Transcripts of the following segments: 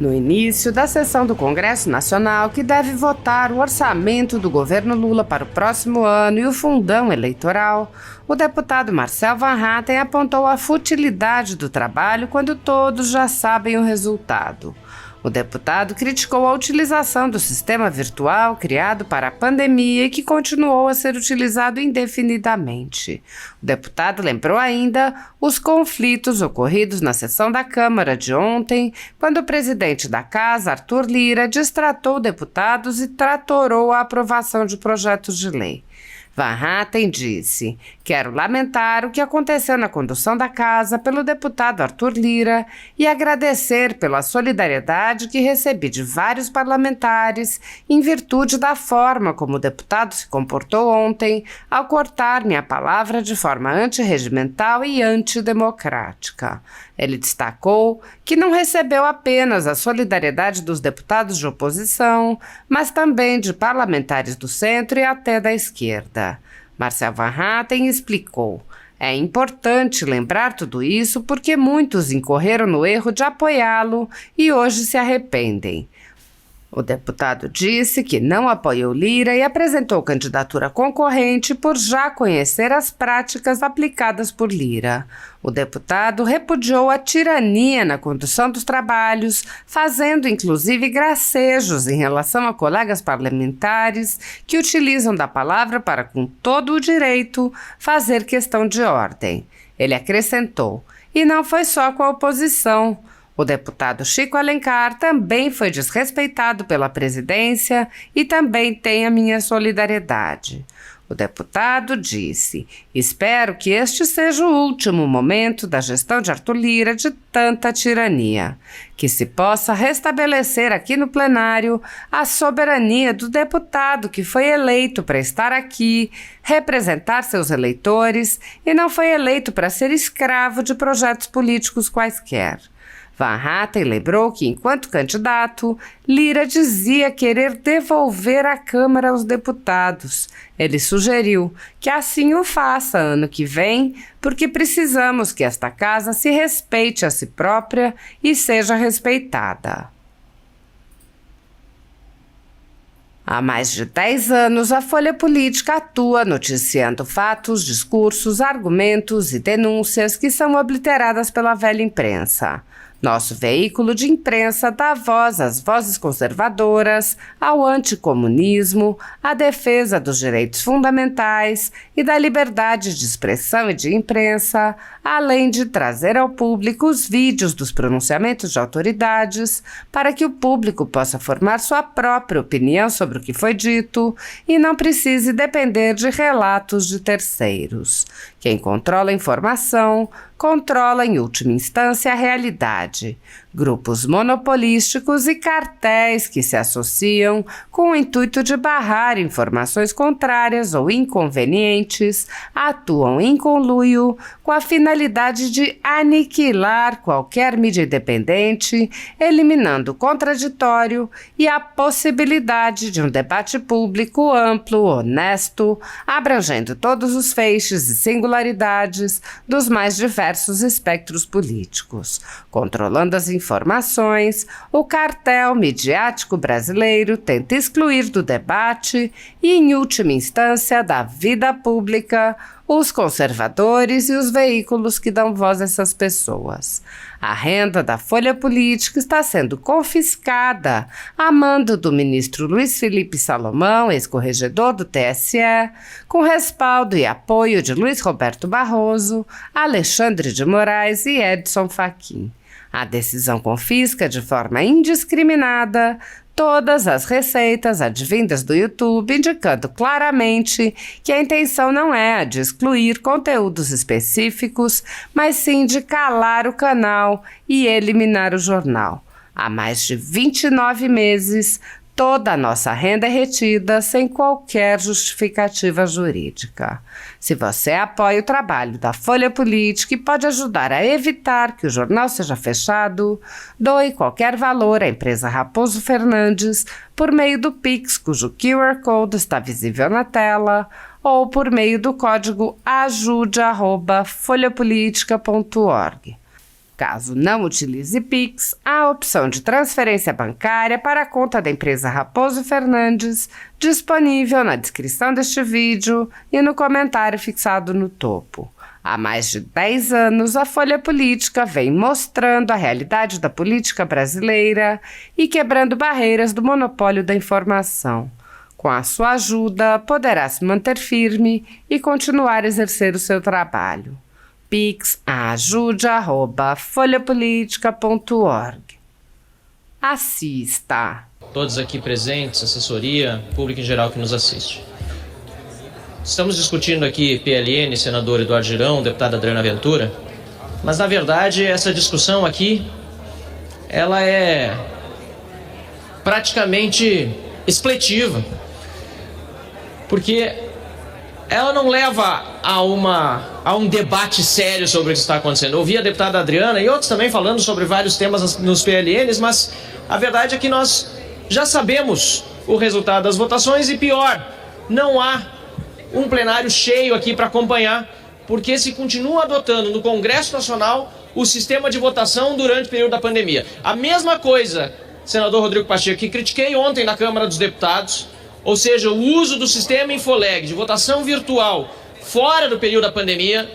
No início da sessão do Congresso Nacional, que deve votar o orçamento do governo Lula para o próximo ano e o fundão eleitoral, o deputado Marcel Van Hatten apontou a futilidade do trabalho quando todos já sabem o resultado. O deputado criticou a utilização do sistema virtual criado para a pandemia e que continuou a ser utilizado indefinidamente. O deputado lembrou ainda os conflitos ocorridos na sessão da Câmara de ontem, quando o presidente da Casa, Arthur Lira, destratou deputados e tratorou a aprovação de projetos de lei. Van Hatten disse: "Quero lamentar o que aconteceu na condução da casa pelo deputado Arthur Lira e agradecer pela solidariedade que recebi de vários parlamentares em virtude da forma como o deputado se comportou ontem ao cortar minha palavra de forma antirregimental e antidemocrática." Ele destacou que não recebeu apenas a solidariedade dos deputados de oposição, mas também de parlamentares do centro e até da esquerda. Marcel Van Hatten explicou: "É importante lembrar tudo isso porque muitos incorreram no erro de apoiá-lo e hoje se arrependem." O deputado disse que não apoiou Lira e apresentou candidatura concorrente por já conhecer as práticas aplicadas por Lira. O deputado repudiou a tirania na condução dos trabalhos, fazendo inclusive gracejos em relação a colegas parlamentares que utilizam da palavra para, com todo o direito, fazer questão de ordem. Ele acrescentou: "E não foi só com a oposição. O deputado Chico Alencar também foi desrespeitado pela presidência e também tem a minha solidariedade." O deputado disse: "Espero que este seja o último momento da gestão de Arthur Lira de tanta tirania, que se possa restabelecer aqui no plenário a soberania do deputado que foi eleito para estar aqui, representar seus eleitores e não foi eleito para ser escravo de projetos políticos quaisquer." Van Hatten lembrou que, enquanto candidato, Lira dizia querer devolver a Câmara aos deputados. Ele sugeriu que assim o faça ano que vem, porque precisamos que esta casa se respeite a si própria e seja respeitada. Há mais de 10 anos, a Folha Política atua noticiando fatos, discursos, argumentos e denúncias que são obliteradas pela velha imprensa. Nosso veículo de imprensa dá voz às vozes conservadoras, ao anticomunismo, à defesa dos direitos fundamentais e da liberdade de expressão e de imprensa, além de trazer ao público os vídeos dos pronunciamentos de autoridades para que o público possa formar sua própria opinião sobre o que foi dito e não precise depender de relatos de terceiros. Quem controla a informação, controla em última instância a realidade. Grupos monopolísticos e cartéis que se associam com o intuito de barrar informações contrárias ou inconvenientes atuam em conluio com a finalidade de aniquilar qualquer mídia independente, eliminando o contraditório e a possibilidade de um debate público amplo, honesto, abrangendo todos os feixes e singularidades dos mais diversos espectros políticos. Controlando as informações, o cartel midiático brasileiro tenta excluir do debate e, em última instância, da vida pública, os conservadores e os veículos que dão voz a essas pessoas. A renda da Folha Política está sendo confiscada a mando do ministro Luiz Felipe Salomão, ex-corregedor do TSE, com respaldo e apoio de Luiz Roberto Barroso, Alexandre de Moraes e Edson Fachin. A decisão confisca de forma indiscriminada todas as receitas advindas do YouTube, indicando claramente que a intenção não é a de excluir conteúdos específicos, mas sim de calar o canal e eliminar o jornal. Há mais de 29 meses, toda a nossa renda é retida sem qualquer justificativa jurídica. Se você apoia o trabalho da Folha Política e pode ajudar a evitar que o jornal seja fechado, doe qualquer valor à empresa Raposo Fernandes por meio do Pix, cujo QR Code está visível na tela, ou por meio do código ajude@folhapolitica.org. Caso não utilize Pix, há a opção de transferência bancária para a conta da empresa Raposo Fernandes, disponível na descrição deste vídeo e no comentário fixado no topo. Há mais de 10 anos, a Folha Política vem mostrando a realidade da política brasileira e quebrando barreiras do monopólio da informação. Com a sua ajuda, poderá se manter firme e continuar a exercer o seu trabalho. Pix ajude@folhapolitica.org. Assista. Todos aqui presentes, assessoria, público em geral que nos assiste. Estamos discutindo aqui PLN, senador Eduardo Girão, deputada Adriana Ventura, mas na verdade essa discussão aqui, ela é praticamente expletiva, porque ela não leva a um debate sério sobre o que está acontecendo. Eu ouvi a deputada Adriana e outros também falando sobre vários temas nos PLNs, mas a verdade é que nós já sabemos o resultado das votações e pior, não há um plenário cheio aqui para acompanhar, porque se continua adotando no Congresso Nacional o sistema de votação durante o período da pandemia. A mesma coisa, senador Rodrigo Pacheco, que critiquei ontem na Câmara dos Deputados, ou seja, o uso do sistema Infoleg de votação virtual fora do período da pandemia,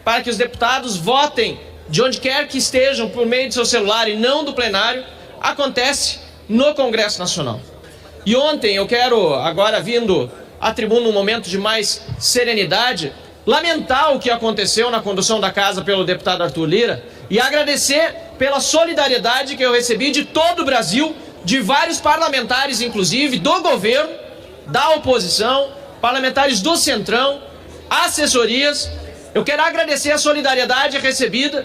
para que os deputados votem de onde quer que estejam por meio do seu celular e não do plenário, acontece no Congresso Nacional. E ontem eu quero, agora vindo à tribuna num momento de mais serenidade, lamentar o que aconteceu na condução da casa pelo deputado Arthur Lira e agradecer pela solidariedade que eu recebi de todo o Brasil, de vários parlamentares, inclusive, do governo, da oposição, parlamentares do Centrão, assessorias. Eu quero agradecer a solidariedade recebida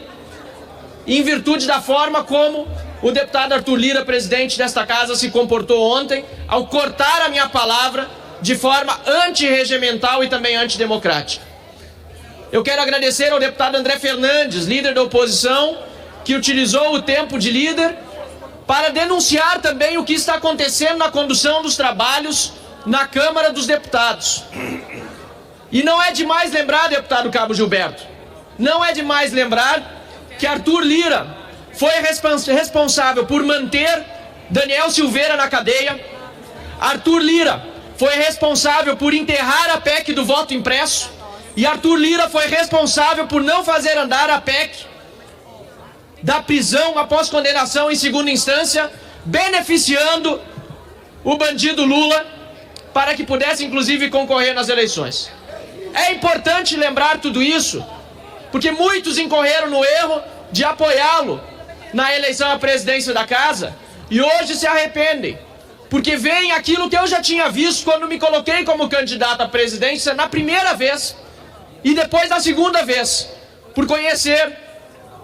em virtude da forma como o deputado Arthur Lira, presidente desta casa, se comportou ontem ao cortar a minha palavra de forma antirregimental e também antidemocrática. Eu quero agradecer ao deputado André Fernandes, líder da oposição, que utilizou o tempo de líder para denunciar também o que está acontecendo na condução dos trabalhos na Câmara dos Deputados. E não é demais lembrar, deputado Cabo Gilberto, não é demais lembrar que Arthur Lira foi responsável por manter Daniel Silveira na cadeia. Arthur Lira foi responsável por enterrar a PEC do voto impresso. E Arthur Lira foi responsável por não fazer andar a PEC da prisão após condenação em segunda instância, beneficiando o bandido Lula para que pudesse inclusive concorrer nas eleições. É importante lembrar tudo isso, porque muitos incorreram no erro de apoiá-lo na eleição à presidência da casa e hoje se arrependem, porque veem aquilo que eu já tinha visto quando me coloquei como candidato à presidência na primeira vez e depois na segunda vez, por conhecer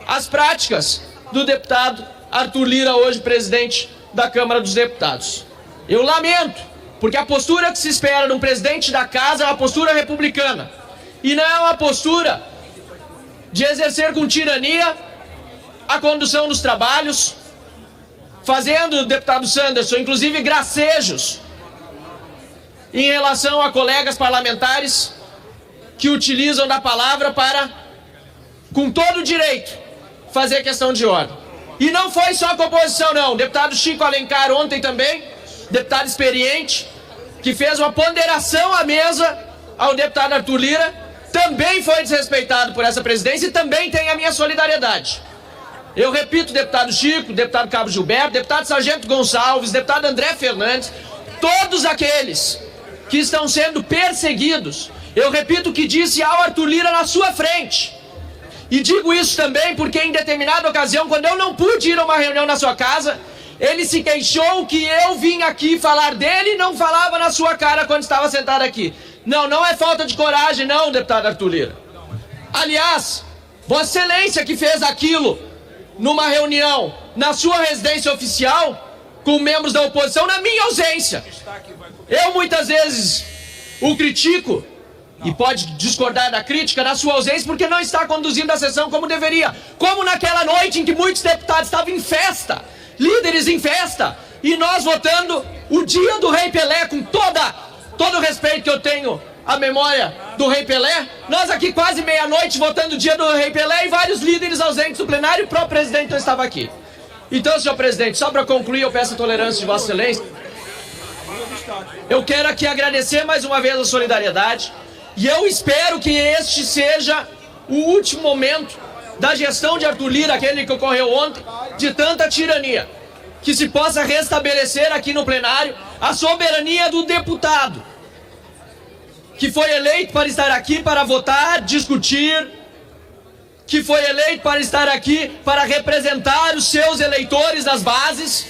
as práticas do deputado Arthur Lira, hoje presidente da Câmara dos Deputados. Eu lamento, porque a postura que se espera de um presidente da casa é uma postura republicana e não é uma postura de exercer com tirania a condução dos trabalhos, fazendo, deputado Sanderson, inclusive gracejos em relação a colegas parlamentares que utilizam da palavra para, com todo o direito, fazer questão de ordem. E não foi só com a oposição, não. O deputado Chico Alencar ontem também, deputado experiente, que fez uma ponderação à mesa ao deputado Arthur Lira, também foi desrespeitado por essa presidência e também tem a minha solidariedade. Eu repito, deputado Chico, deputado Cabo Gilberto, deputado Sargento Gonçalves, deputado André Fernandes, todos aqueles que estão sendo perseguidos, eu repito o que disse ao Arthur Lira na sua frente. E digo isso também porque em determinada ocasião, quando eu não pude ir a uma reunião na sua casa, ele se queixou que eu vim aqui falar dele e não falava na sua cara quando estava sentado aqui. Não, não é falta de coragem não, deputado Arthur Lira. Aliás, Vossa Excelência que fez aquilo numa reunião na sua residência oficial com membros da oposição na minha ausência. Eu muitas vezes o critico e pode discordar da crítica na sua ausência porque não está conduzindo a sessão como deveria. Como naquela noite em que muitos deputados estavam em festa, líderes em festa, e nós votando o dia do Rei Pelé, com todo o respeito que eu tenho a memória do Rei Pelé? Nós aqui quase meia-noite votando o dia do Rei Pelé e vários líderes ausentes do plenário e o próprio presidente não estava aqui. Então, senhor presidente, só para concluir, eu peço a tolerância de Vossa Excelência. Eu quero aqui agradecer mais uma vez a solidariedade e eu espero que este seja o último momento da gestão de Arthur Lira, aquele que ocorreu ontem, de tanta tirania. Que se possa restabelecer aqui no plenário a soberania do deputado, que foi eleito para estar aqui para votar, discutir, que foi eleito para estar aqui para representar os seus eleitores das bases,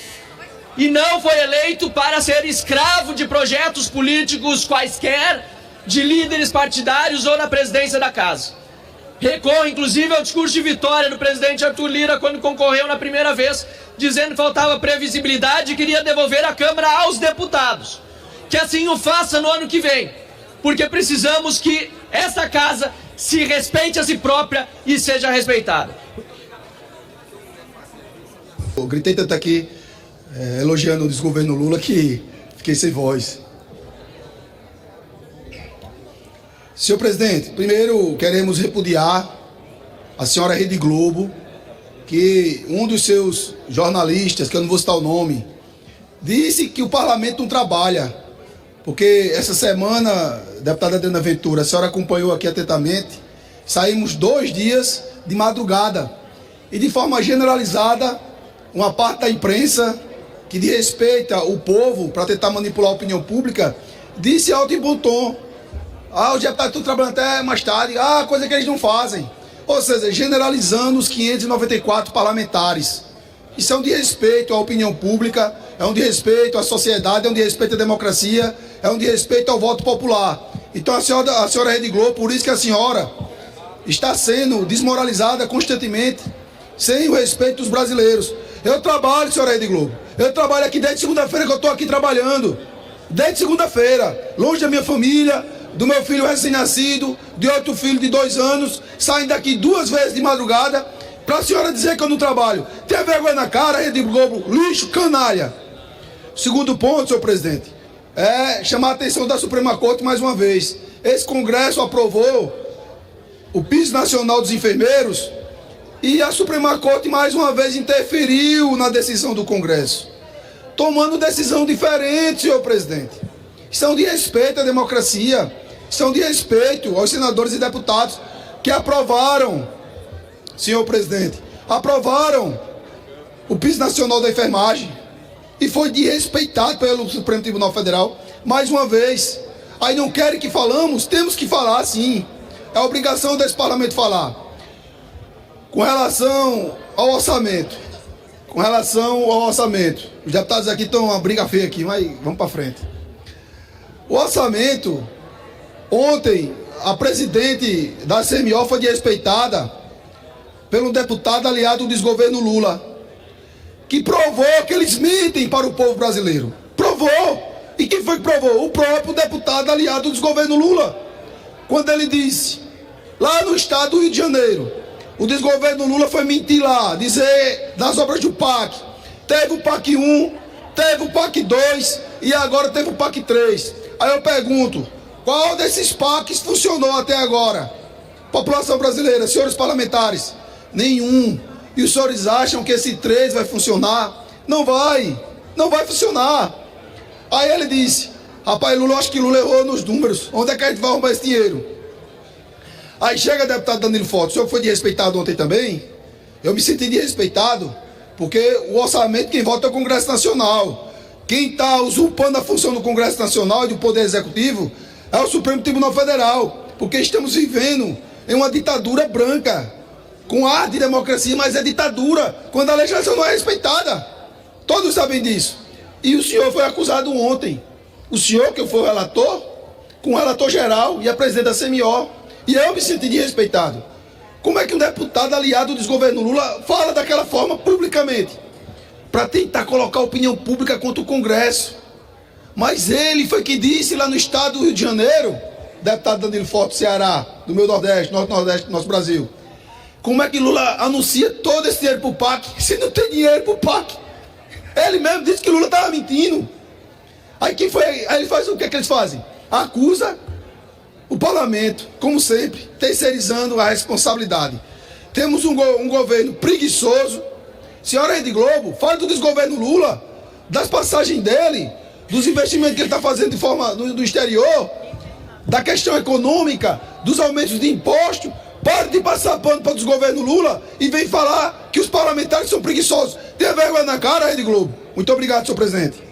e não foi eleito para ser escravo de projetos políticos quaisquer, de líderes partidários ou na presidência da casa. Recorre, inclusive, ao discurso de vitória do presidente Arthur Lira quando concorreu na primeira vez, dizendo que faltava previsibilidade e queria devolver a Câmara aos deputados. Que assim o faça no ano que vem, porque precisamos que essa casa se respeite a si própria e seja respeitada. Eu gritei tanto aqui, elogiando o desgoverno Lula, que fiquei sem voz. Senhor presidente, primeiro queremos repudiar a senhora Rede Globo, que um dos seus jornalistas, que eu não vou citar o nome, disse que o parlamento não trabalha. Porque essa semana, deputada Adriana Ventura, a senhora acompanhou aqui atentamente, saímos 2 dias de madrugada. E de forma generalizada, uma parte da imprensa que desrespeita o povo para tentar manipular a opinião pública, disse alto e bom tom: os deputados estão trabalhando até mais tarde, coisa que eles não fazem. Ou seja, generalizando os 594 parlamentares. Isso é um desrespeito à opinião pública, é um desrespeito à sociedade, é um desrespeito à democracia, é um desrespeito ao voto popular. Então a senhora Rede Globo, por isso que a senhora está sendo desmoralizada constantemente, sem o respeito dos brasileiros. Eu trabalho, senhora Rede Globo, eu trabalho aqui desde segunda-feira que eu estou aqui trabalhando. Desde segunda-feira, longe da minha família, do meu filho recém-nascido, de outro filho de 2 anos, saindo daqui 2 vezes de madrugada, para a senhora dizer que eu não trabalho. Tenha vergonha na cara, Rede Globo, lixo, canalha. Segundo ponto, senhor presidente, é chamar a atenção da Suprema Corte mais uma vez. Esse Congresso aprovou o piso nacional dos enfermeiros e a Suprema Corte mais uma vez interferiu na decisão do Congresso, tomando decisão diferente, senhor presidente. Isso é um desrespeito à democracia, isso é um desrespeito aos senadores e deputados que aprovaram, senhor presidente, aprovaram o piso nacional da enfermagem e foi desrespeitado pelo Supremo Tribunal Federal mais uma vez. Aí não querem que falamos, temos que falar sim, é obrigação desse parlamento falar. Com relação ao orçamento, os deputados aqui estão uma briga feia aqui, mas vamos para frente. O orçamento, ontem, a presidente da CMO foi desrespeitada pelo deputado aliado do desgoverno Lula, que provou que eles mentem para o povo brasileiro. Provou! E quem foi que provou? O próprio deputado aliado do desgoverno Lula. Quando ele disse, lá no estado do Rio de Janeiro, o desgoverno Lula foi mentir lá, dizer das obras do PAC. Teve o PAC 1, teve o PAC 2 e agora teve o PAC 3. Aí eu pergunto, qual desses PACs funcionou até agora? População brasileira, senhores parlamentares, nenhum. E os senhores acham que esse 3 vai funcionar? Não vai funcionar. Aí ele disse, rapaz, Lula, acho que Lula errou nos números, onde é que a gente vai arrumar esse dinheiro? Aí chega o deputado Danilo Forte, o senhor foi desrespeitado ontem também? Eu me senti desrespeitado, porque o orçamento quem vota é o Congresso Nacional. Quem está usurpando a função do Congresso Nacional e do Poder Executivo é o Supremo Tribunal Federal, porque estamos vivendo em uma ditadura branca, com ar de democracia, mas é ditadura, quando a legislação não é respeitada. Todos sabem disso. E o senhor foi acusado ontem, o senhor que foi o relator, com o relator geral e a presidente da CMO, e eu me senti desrespeitado. Como é que um deputado aliado do desgoverno Lula fala daquela forma publicamente? Para tentar colocar a opinião pública contra o Congresso. Mas ele foi que disse lá no estado do Rio de Janeiro, deputado Danilo Forte, Ceará, do meu Nordeste, Norte-Nordeste do nosso Brasil. Como é que Lula anuncia todo esse dinheiro para o PAC, se não tem dinheiro para o PAC? Ele mesmo disse que Lula estava mentindo. Aí ele faz o que é que eles fazem? Acusa o parlamento, como sempre, terceirizando a responsabilidade. Temos um governo preguiçoso. Senhora Rede Globo, fale do desgoverno Lula, das passagens dele, dos investimentos que ele está fazendo de forma do exterior, da questão econômica, dos aumentos de impostos. Pare de passar pano para o desgoverno Lula e vem falar que os parlamentares são preguiçosos. Tenha vergonha na cara, Rede Globo. Muito obrigado, senhor presidente.